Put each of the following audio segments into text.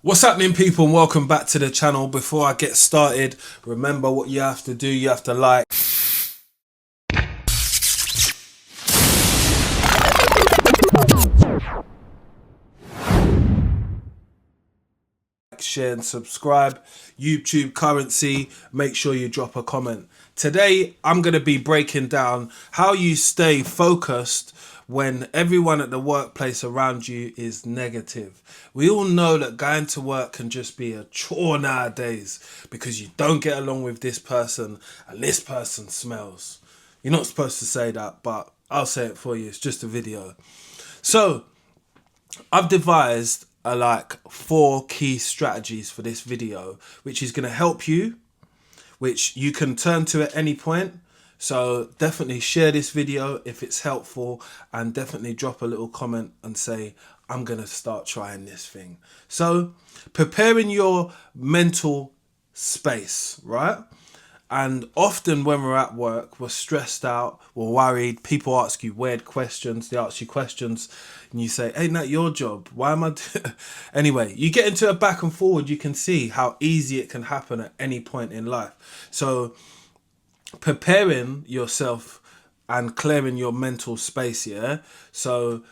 What's happening, people, and welcome back to the channel. Before I get started, remember what you have to do. You have to like, share and subscribe. YouTube currency, make sure you drop a comment. Today I'm going to be breaking down how you stay focused when everyone at the workplace around you is negative. We all know that going to work can just be a chore nowadays because you don't get along with this person and this person smells. You're not supposed to say that, but I'll say it for you. It's just a video. So I've devised like 4 key strategies for this video, which is going to help you, which you can turn to at any point. So definitely share this video if it's helpful, and definitely drop a little comment and say, I'm going to start trying this thing. So preparing your mental space, right? And often when we're at work, we're stressed out, we're worried, people ask you weird questions, they ask you questions and you say, ain't that your job? Why am I Anyway, you get into a back and forward, you can see how easy it can happen at any point in life. So preparing yourself and clearing your mental space, yeah? So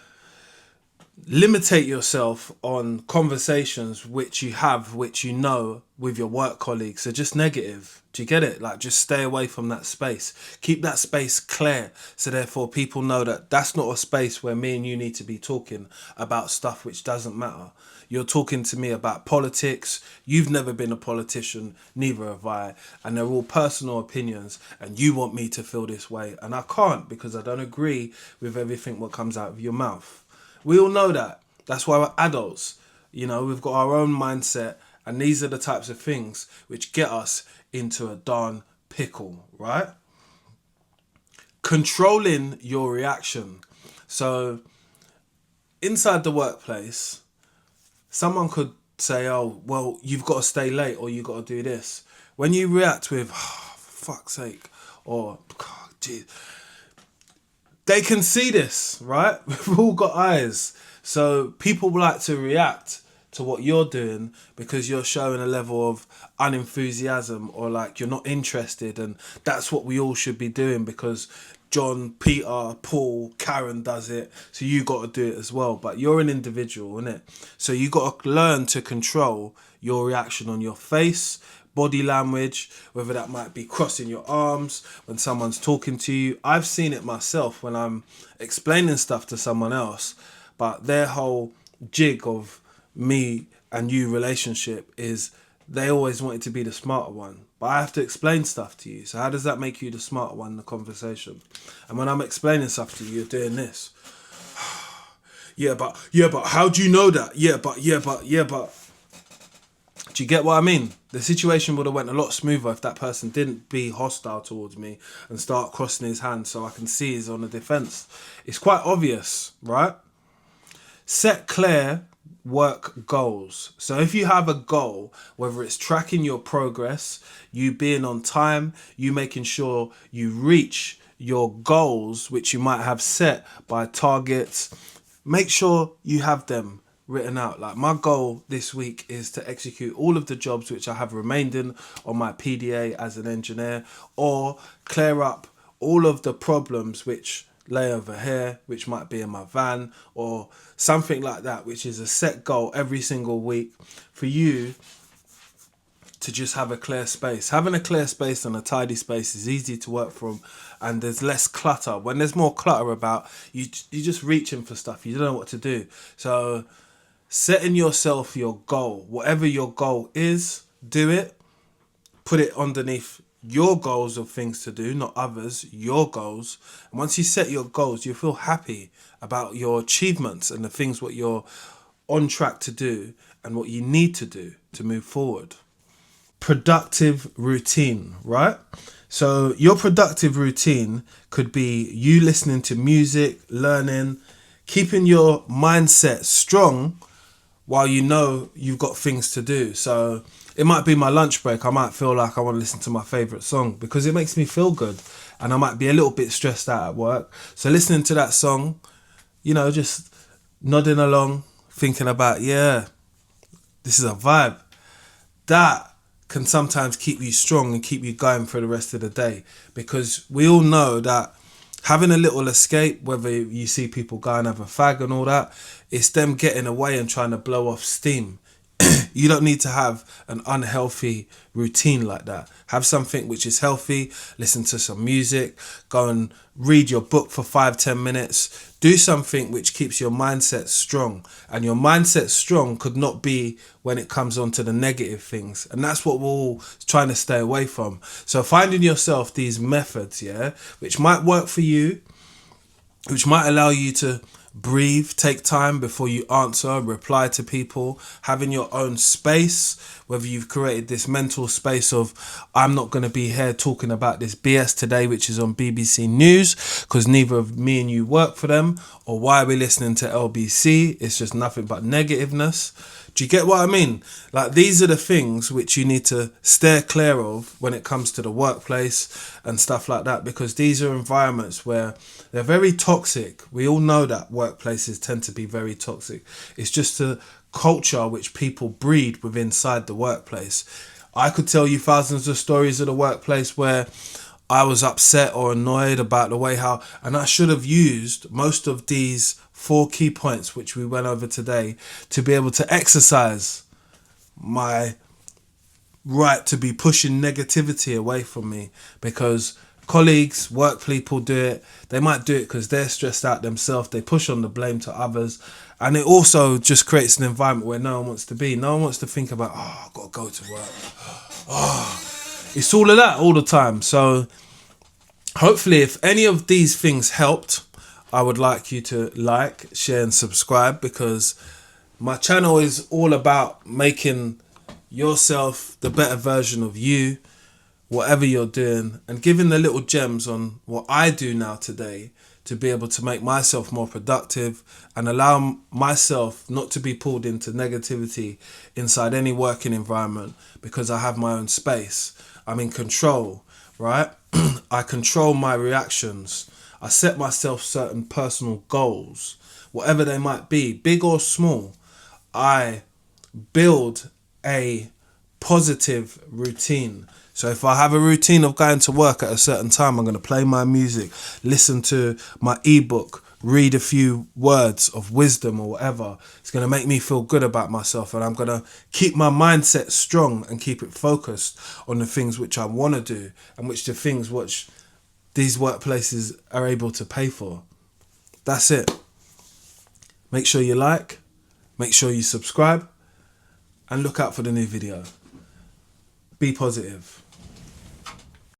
limitate yourself on conversations which you have, which you know with your work colleagues are just negative. Do you get it? Like, just stay away from that space. Keep that space clear, so therefore people know that that's not a space where me and you need to be talking about stuff which doesn't matter. You're talking to me about politics. You've never been a politician, neither have I, and they're all personal opinions, and you want me to feel this way, and I can't, because I don't agree with everything what comes out of your mouth. We all know that. That's why we're adults. You know, we've got our own mindset, and these are the types of things which get us into a darn pickle, right? Controlling your reaction. So inside the workplace, someone could say, oh, well, you've got to stay late, or you've got to do this. When you react with, oh, for fuck's sake, or, oh, geez, they can see this, right? We've all got eyes. So people like to react to what you're doing because you're showing a level of unenthusiasm, or like you're not interested, and that's what we all should be doing because John, Peter, Paul, Karen does it, so you got to do it as well. But you're an individual, innit? So you got to learn to control your reaction on your face, body language, whether that might be crossing your arms when someone's talking to you. I've seen it myself when I'm explaining stuff to someone else, but their whole jig of me and you relationship is they always wanted to be the smarter one, but I have to explain stuff to you. So how does that make you the smarter one in the conversation? And when I'm explaining stuff to you, you're doing this. yeah, but how do you know that? Yeah, but. Do you get what I mean? The situation would have went a lot smoother if that person didn't be hostile towards me and start crossing his hands so I can see he's on the defense. It's quite obvious, right? Set clear work goals. So if you have a goal, whether it's tracking your progress, you being on time, you making sure you reach your goals, which you might have set by targets, make sure you have them written out. Like, my goal this week is to execute all of the jobs which I have remained in on my PDA as an engineer, or clear up all of the problems which lay over here, which might be in my van, or something like that, which is a set goal every single week for you to just have a clear space. Having a clear space and a tidy space is easy to work from, and there's less clutter. When there's more clutter about, you're just reaching for stuff, you don't know what to do. So setting yourself your goal, whatever your goal is, do it, put it underneath your goals of things to do, not others, your goals. And once you set your goals, you feel happy about your achievements and the things what you're on track to do and what you need to do to move forward. Productive routine, right? So your productive routine could be you listening to music, learning, keeping your mindset strong while you know you've got things to do. So it might be my lunch break. I might feel like I want to listen to my favourite song because it makes me feel good, and I might be a little bit stressed out at work. So listening to that song, you know, just nodding along, thinking about, yeah, This is a vibe. That can sometimes keep you strong and keep you going for the rest of the day, because we all know that having a little escape, whether you see people go and have a fag and all that, it's them getting away and trying to blow off steam. You don't need to have an unhealthy routine like that. Have something which is healthy. Listen to some music. Go and read your book for 5-10 minutes. Do something which keeps your mindset strong. And your mindset strong could not be when it comes on to the negative things. And that's what we're all trying to stay away from. So finding yourself these methods, yeah, which might work for you, which might allow you to breathe, take time before you answer, reply to people, having your own space, whether you've created this mental space of, I'm not going to be here talking about this BS today, which is on BBC News, because neither of me and you work for them, or why are we listening to LBC? It's just nothing but negativeness. Do you get what I mean? Like, these are the things which you need to steer clear of when it comes to the workplace and stuff like that, because these are environments where they're very toxic. We all know that workplaces tend to be very toxic. It's just a culture which people breed within inside the workplace. I could tell you thousands of stories of the workplace where I was upset or annoyed about the way how, and I should have used most of these 4 key points which we went over today to be able to exercise my right to be pushing negativity away from me, because colleagues, work people do it. They might do it because they're stressed out themselves. They push on the blame to others, and it also just creates an environment where no one wants to be. No one wants to think about, oh, I've got to go to work. Oh, it's all of that all the time. So hopefully, if any of these things helped, I would like you to like, share and subscribe, because my channel is all about making yourself the better version of you, whatever you're doing, and giving the little gems on what I do now today to be able to make myself more productive and allow myself not to be pulled into negativity inside any working environment, because I have my own space. I'm in control, right? I control my reactions. I set myself certain personal goals, whatever they might be, big or small. I build a positive routine. So if I have a routine of going to work at a certain time, I'm going to play my music, listen to my ebook, read a few words of wisdom or whatever. It's going to make me feel good about myself, and I'm going to keep my mindset strong and keep it focused on the things which I want to do, and which the things which these workplaces are able to pay for. That's it. Make sure you like, make sure you subscribe, and look out for the new video. Be positive.